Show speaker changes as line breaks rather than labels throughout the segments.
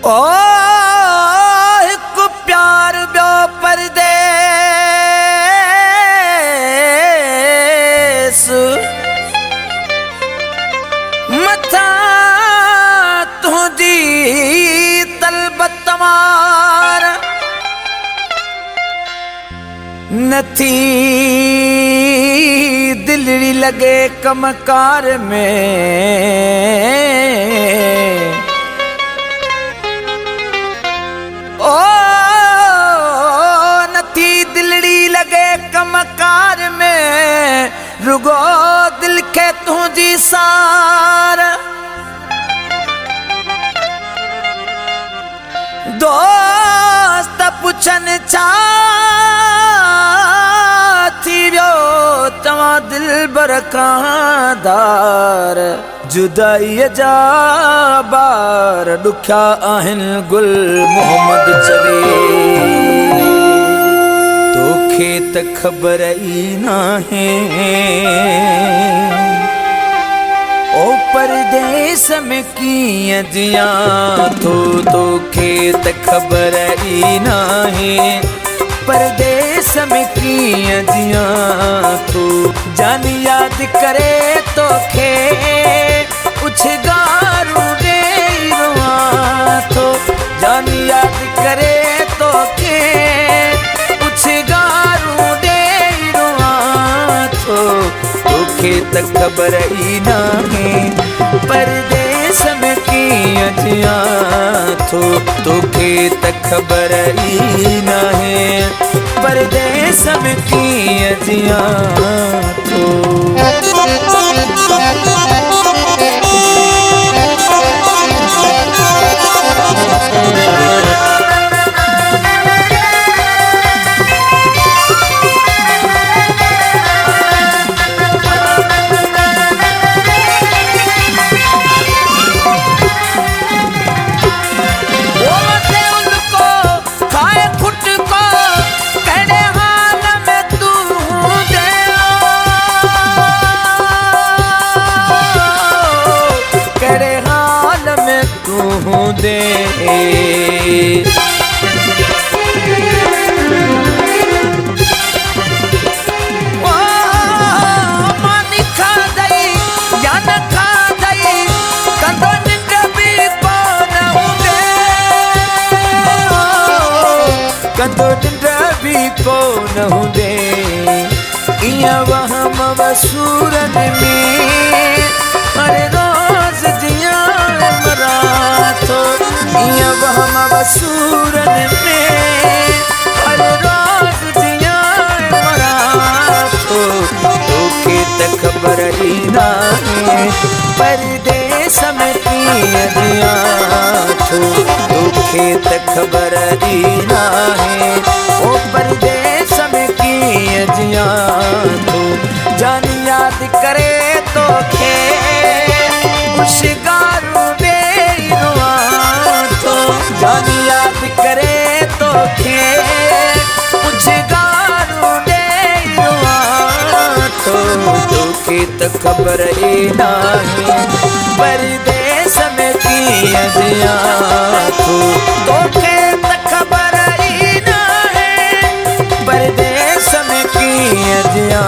ओ एक प्यार ब्यो परदेस मथा तुझी तलबत तवार नथी दिलड़ी लगे कमकार में ओ नथी दिलड़ी लगे कमकार में रुगो दिल के तुझी सार दोस्त पुछन चा थी व्यो तवा दिल बरकादार जुदाई जा बार दुख्या आहिन गुल मोहम्मद चवे तोखे त खबर ई नाहे ओ परदेस में कीअं जियां थो तोखे त खबर ई नाहे परदेस में कीअं जियां थो जान याद करे तोखे उछगारू दे रुआं थो जान याद करे तोखे उछगारू दे रुआं थो तोखे त खबर ई नाहे परदेस में कीअं जियां थो तोखे त खबर ई नाहे परदेस में कीअं जियां थो दे मानी खा दई या न खा दई कंदो निंड भी कोन हूंदे कंदो निंड भी कोन हूंदे इया वहम वसूरन में हर रोज जिया इया वहम वसूरन में हर रोज जिया मरा थो तोखे त खबर ई नाहे परदेस में कीअं जियां थो तोखे त खबर ई नाहे ओ परदेस में कीअं जियां थो जान याद करे तोखे उछगारू दे रुआं थो जान याद करे तोखे उछगारू दे रुआं थो तोखे त खबर ई नाहे परदेस में कीअं जियां थो तोखे त खबर ई नाहे परदेस में कीअं जियां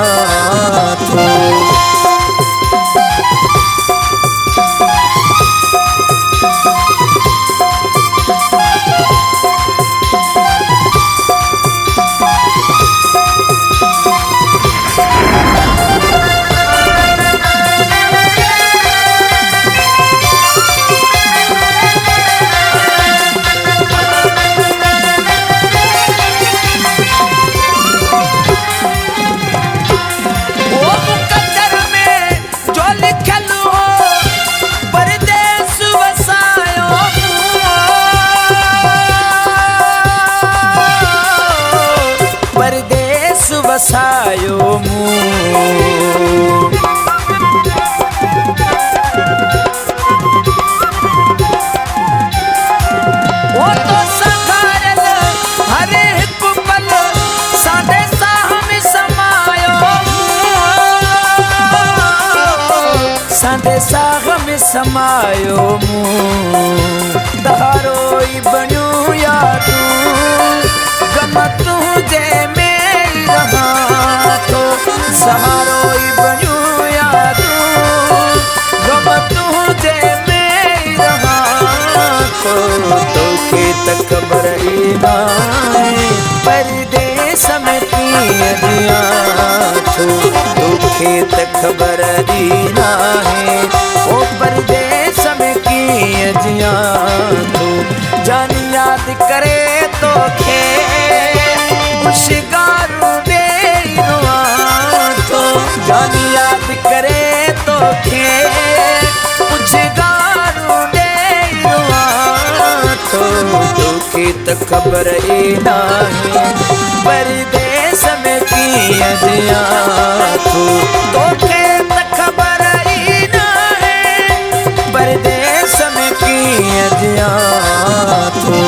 थो साग में समायो मूं तारो ई बणियो यादू गम तुझे में रहा तो सहारो ई बणियो यादू गम तुझे में रहा तो तोखे त ख़बर ई नाहे परदेस में कीअं जियां थो तोखे त ख़बर ई नाहे ओ परदेस में कीअं जियां थो जान याद करे तोखे होशियारू ॾेई रोआं थो जान याद करे तोखे होशियारू ॾेई रोआं थो तोखे त ख़बर ई नाहे परदेस में कीअं जियां थो तोखे त ख़बर ई नाहे परदेस में कीअं जियां थो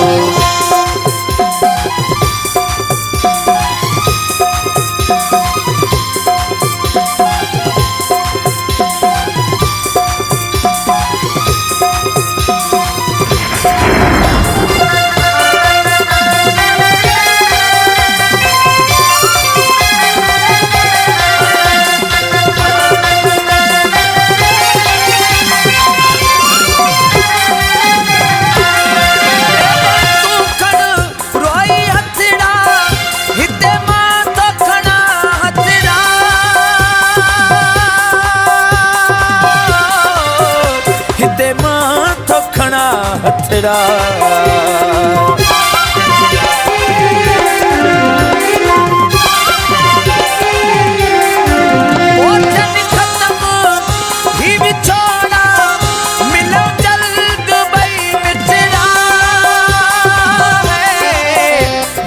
हथड़ा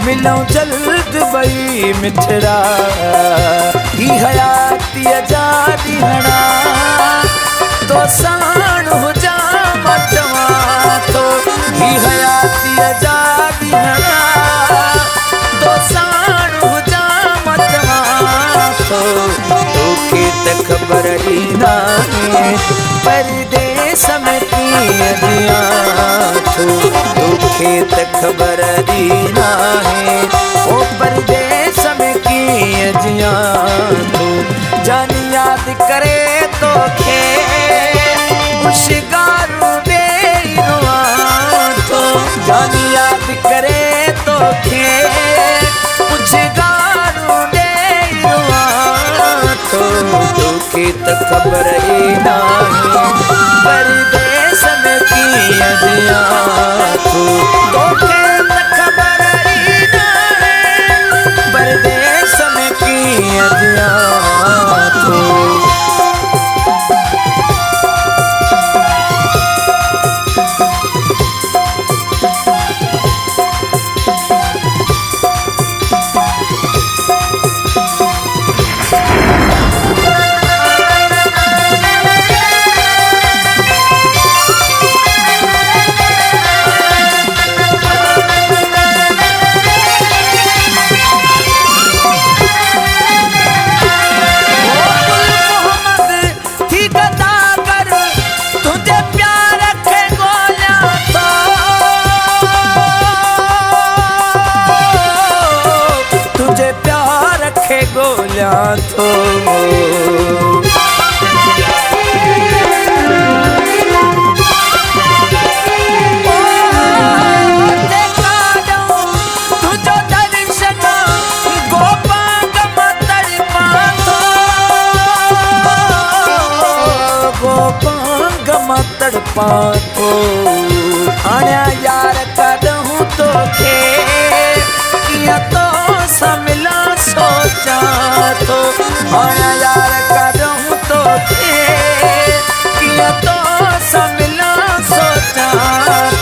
मिलूं जल्द भई मिठड़ा ही हयाती आजादी हणा तो साण हुजा मचवा तो ही हयाती आजादी हणा तो साण हुजा मचवा तो तोखे त ख़बर ई नाहे परदेस में कीअं जियां थो तोखे त ख़बर ई नाहे ओ परदेस में कीअं जियां थो जान याद करे तोखे होशियारू ॾेई रोआं थो जान याद करे तोखे होशियारू ॾेई रोआं थो तोखे त ख़बर ई नाहे परदेस में कीअं जियां थो तोखे त ख़बर ई नाहे परदेस में कीअं जियां थो गोलियां थो तुझो दर्शन गोपांग मां तड़पा थो हाणे यार कॾहूं तोखे कीअं तो सां मिलां सोचां थो हाणे यार कॾहूं तोखे कीअं तो सां मिलां सोचां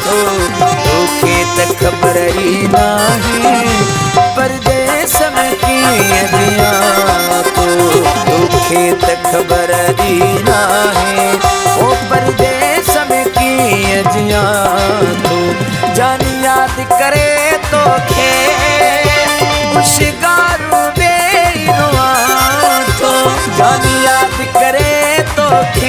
थो तोखे त ख़बर ई नाहे परदेस में कीअं जियां थो तोखे त ख़बर ई नाहे ओ परदेस में कीअं जियां थो जान याद करे तोखे होशियारू ॾेई रोआं थो जान याद करे तोखे